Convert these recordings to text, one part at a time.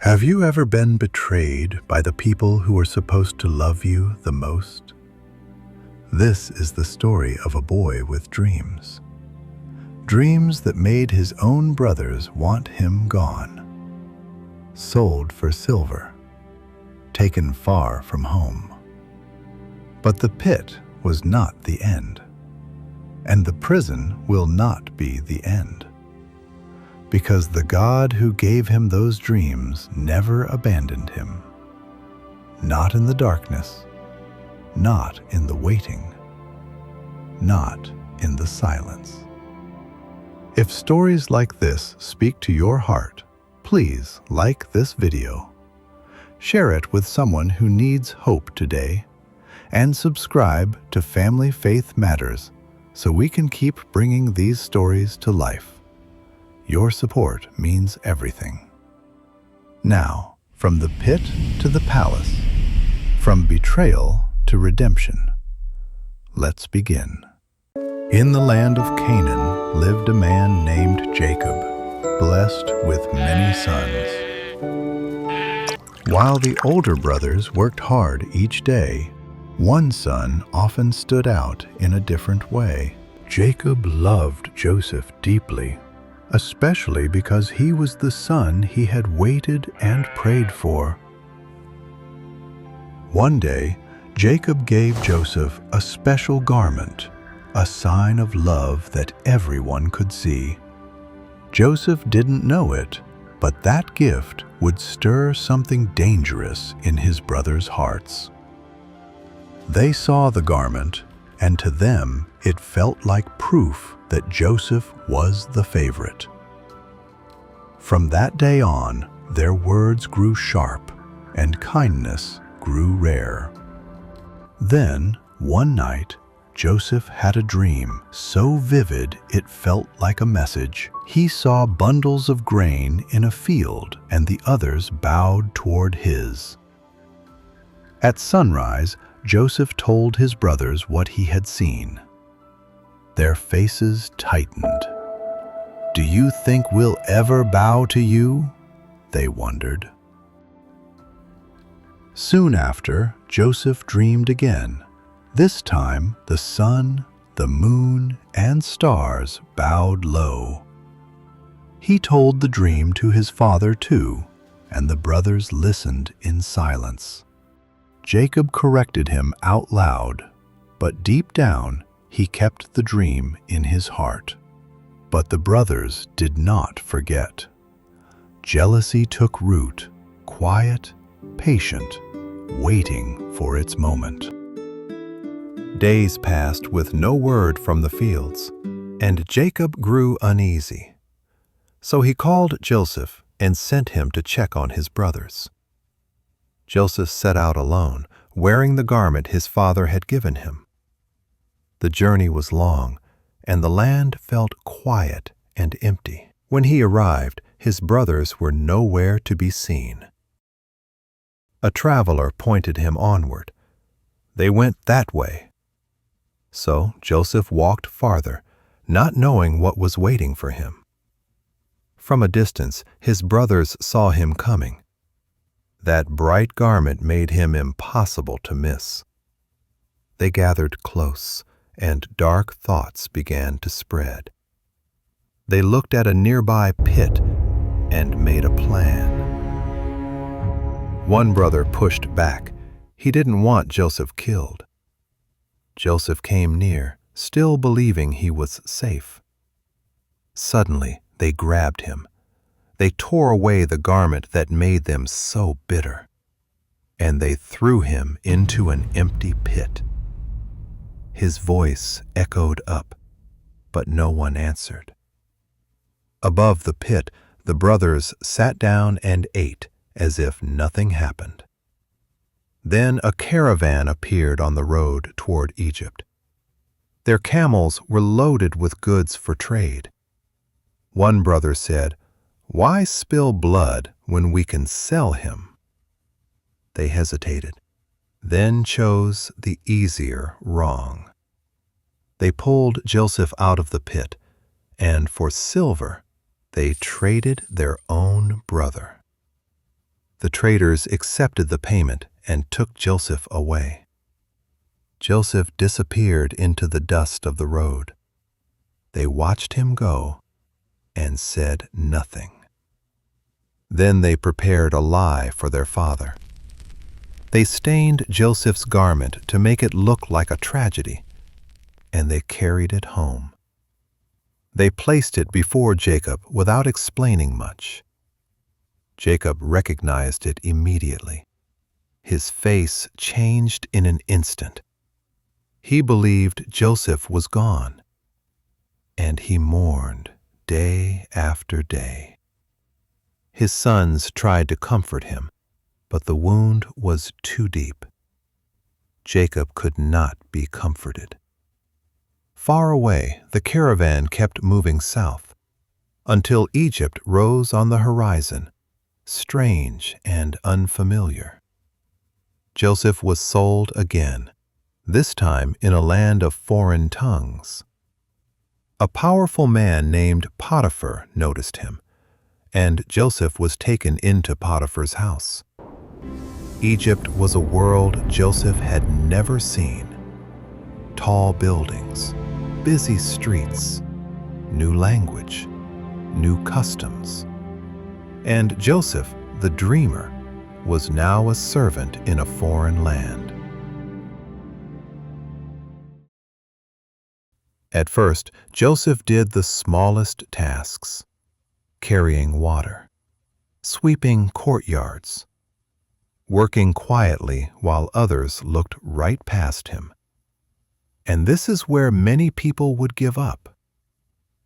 Have you ever been betrayed by the people who are supposed to love you the most? This is the story of a boy with dreams. Dreams that made his own brothers want him gone. Sold for silver. Taken far from home. But the pit was not the end. And the prison will not be the end. Because the God who gave him those dreams never abandoned him. Not in the darkness, not in the waiting, not in the silence. If stories like this speak to your heart, please like this video. Share it with someone who needs hope today, and subscribe to Family Faith Matters so we can keep bringing these stories to life. Your support means everything. Now, from the pit to the palace, from betrayal to redemption, let's begin. In the land of Canaan lived a man named Jacob, blessed with many sons. While the older brothers worked hard each day, one son often stood out in a different way. Jacob loved Joseph deeply, especially because he was the son he had waited and prayed for. One day, Jacob gave Joseph a special garment, a sign of love that everyone could see. Joseph didn't know it, but that gift would stir something dangerous in his brothers' hearts. They saw the garment, and to them it felt like proof that Joseph was the favorite. From that day on, their words grew sharp, and kindness grew rare. Then, one night, Joseph had a dream so vivid it felt like a message. He saw bundles of grain in a field, and the others bowed toward his. At sunrise, Joseph told his brothers what he had seen. Their faces tightened. "Do you think we'll ever bow to you?" they wondered. Soon after, Joseph dreamed again. This time, the sun, the moon, and stars bowed low. He told the dream to his father too, and the brothers listened in silence. Jacob corrected him out loud, but deep down, he kept the dream in his heart. But the brothers did not forget. Jealousy took root, quiet, patient, waiting for its moment. Days passed with no word from the fields, and Jacob grew uneasy. So he called Joseph and sent him to check on his brothers. Joseph set out alone, wearing the garment his father had given him. The journey was long, and the land felt quiet and empty. When he arrived, his brothers were nowhere to be seen. A traveler pointed him onward. They went that way. So Joseph walked farther, not knowing what was waiting for him. From a distance, his brothers saw him coming. That bright garment made him impossible to miss. They gathered close, and dark thoughts began to spread. They looked at a nearby pit and made a plan. One brother pushed back. He didn't want Joseph killed. Joseph came near, still believing he was safe. Suddenly, they grabbed him. They tore away the garment that made them so bitter, and they threw him into an empty pit. His voice echoed up, but no one answered. Above the pit, the brothers sat down and ate as if nothing happened. Then a caravan appeared on the road toward Egypt. Their camels were loaded with goods for trade. One brother said, "Why spill blood when we can sell him?" They hesitated, then chose the easier wrong. They pulled Joseph out of the pit, and for silver they traded their own brother. The traders accepted the payment and took Joseph away. Joseph disappeared into the dust of the road. They watched him go and said nothing. Then they prepared a lie for their father. They stained Joseph's garment to make it look like a tragedy, and they carried it home. They placed it before Jacob without explaining much. Jacob recognized it immediately. His face changed in an instant. He believed Joseph was gone, and he mourned day after day. His sons tried to comfort him, but the wound was too deep. Jacob could not be comforted. Far away, the caravan kept moving south, until Egypt rose on the horizon, strange and unfamiliar. Joseph was sold again, this time in a land of foreign tongues. A powerful man named Potiphar noticed him, and Joseph was taken into Potiphar's house. Egypt was a world Joseph had never seen. Tall buildings, busy streets, new language, new customs. And Joseph, the dreamer, was now a servant in a foreign land. At first, Joseph did the smallest tasks: carrying water, sweeping courtyards, working quietly while others looked right past him. And this is where many people would give up.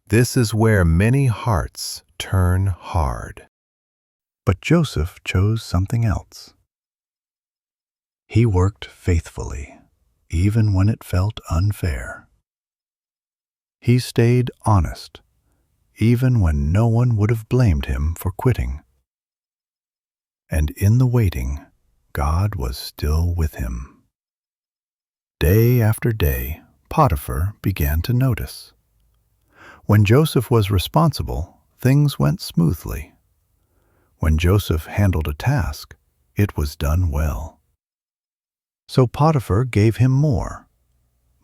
This is where many hearts turn hard. But Joseph chose something else. He worked faithfully, even when it felt unfair. He stayed honest, even when no one would have blamed him for quitting. And in the waiting, God was still with him. Day after day, Potiphar began to notice. When Joseph was responsible, things went smoothly. When Joseph handled a task, it was done well. So Potiphar gave him more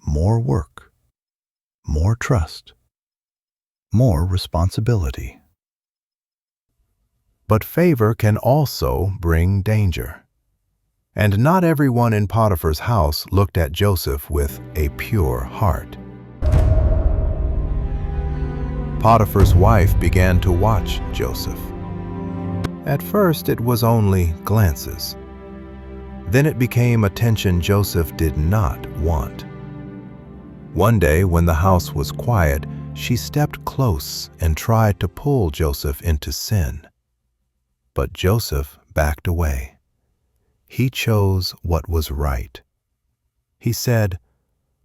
work, more trust, more responsibility. But favor can also bring danger. And not everyone in Potiphar's house looked at Joseph with a pure heart. Potiphar's wife began to watch Joseph. At first, it was only glances. Then it became attention Joseph did not want. One day, when the house was quiet, she stepped close and tried to pull Joseph into sin. But Joseph backed away. He chose what was right. He said,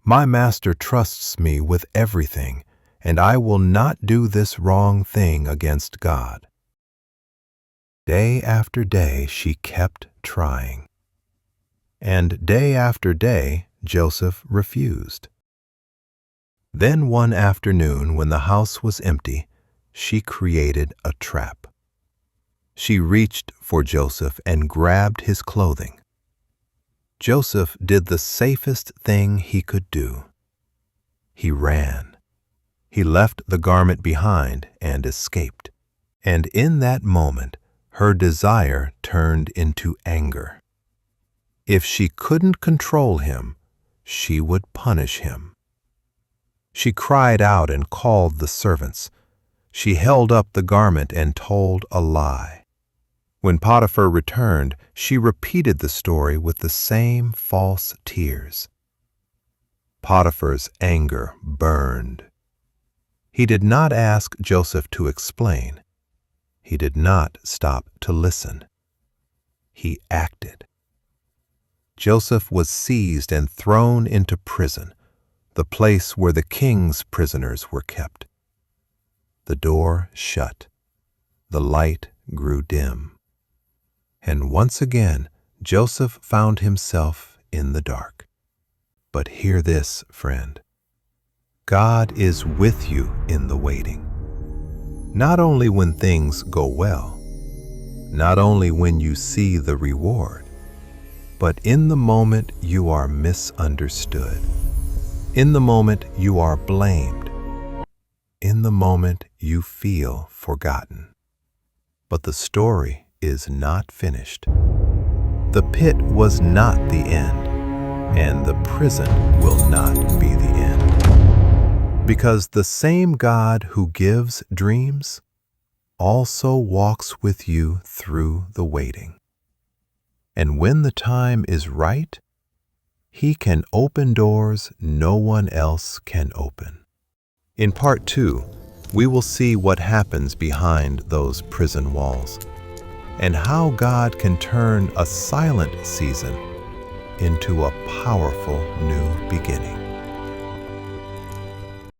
"My master trusts me with everything, and I will not do this wrong thing against God." Day after day she kept trying. And day after day Joseph refused. Then one afternoon, when the house was empty, she created a trap. She reached for Joseph and grabbed his clothing. Joseph did the safest thing he could do. He ran. He left the garment behind and escaped. And in that moment, her desire turned into anger. If she couldn't control him, she would punish him. She cried out and called the servants. She held up the garment and told a lie. When Potiphar returned, she repeated the story with the same false tears. Potiphar's anger burned. He did not ask Joseph to explain. He did not stop to listen. He acted. Joseph was seized and thrown into prison, the place where the king's prisoners were kept. The door shut. The light grew dim. And once again, Joseph found himself in the dark. But hear this, friend. God is with you in the waiting. Not only when things go well, not only when you see the reward, but in the moment you are misunderstood, in the moment you are blamed, in the moment you feel forgotten. But the story is not finished. The pit was not the end, and the prison will not be the end. Because the same God who gives dreams also walks with you through the waiting. And when the time is right, He can open doors no one else can open. In part 2, we will see what happens behind those prison walls and how God can turn a silent season into a powerful new beginning.